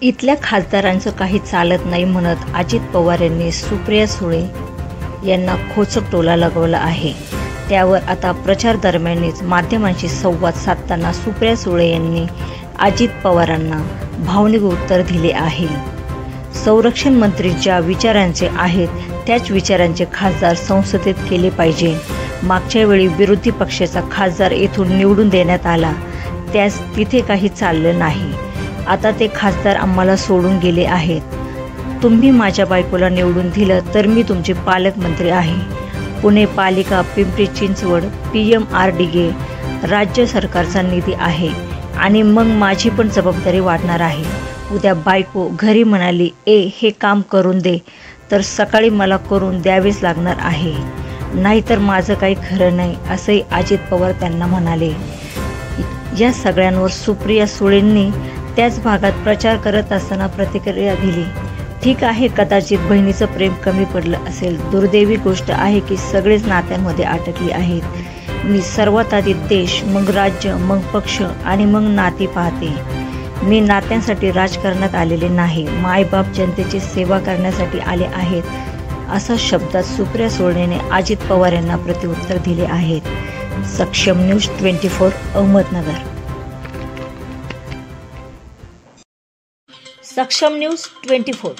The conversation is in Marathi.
इथल्या खासदारांचं काही चालत नाही म्हणत अजित पवार यांनी सुप्रिया सुळे यांना खोचक टोला लगावला आहे। त्यावर आता प्रचार दरम्यानच माध्यमांशी संवाद साधताना सुप्रिया सुळे यांनी अजित पवारांना भावनिक उत्तर दिले आहे। संरक्षण मंत्री ज्या विचारांचे आहेत त्याच विचारांचे खासदार संसदेत केले पाहिजे। मागच्या वेळी विरोधी पक्षाचा खासदार येथून निवडून देण्यात आला, त्यास तिथे काही चाललं नाही। आता ते खासदार आम्हाला सोडून गेले आहेत। तुम्ही माझ्या बायकोला निवडून दिलं तर मी तुमचे पालकमंत्री आहे। पुणे पालिका, पिंपरी चिंचवड, PMRDA राज्य सरकारचा निधी आहे आणि मग माझी पण जबाबदारी वाढणार आहे। उद्या बायको घरी म्हणाली हे काम करून दे तर सकाळी मला करून द्यावेच लागणार आहे, नाहीतर माझं काही खरं नाही, असंही अजित पवार त्यांना म्हणाले। या सगळ्यांवर सुप्रिया सुळेंनी त्याच भागात प्रचार करत असताना प्रतिक्रिया दिली। ठीक आहे, कदाचित बहिणीचं प्रेम कमी पडलं असेल। दुर्दैवी गोष्ट आहे की सगळेच नात्यांमध्ये अटकली आहेत। मी सर्वात आधी देश, मग राज्य, मग पक्ष आणि मग नाती पाहते। मी नात्यांसाठी राजकारणात आलेले नाही, मायबाप जनतेची सेवा करण्यासाठी आले आहेत, अशा शब्दात सुप्रिया सुळेने अजित पवार यांना प्रत्युत्तर दिले आहेत। सक्षम न्यूज 24 अहमदनगर। सक्षम न्यूज 24।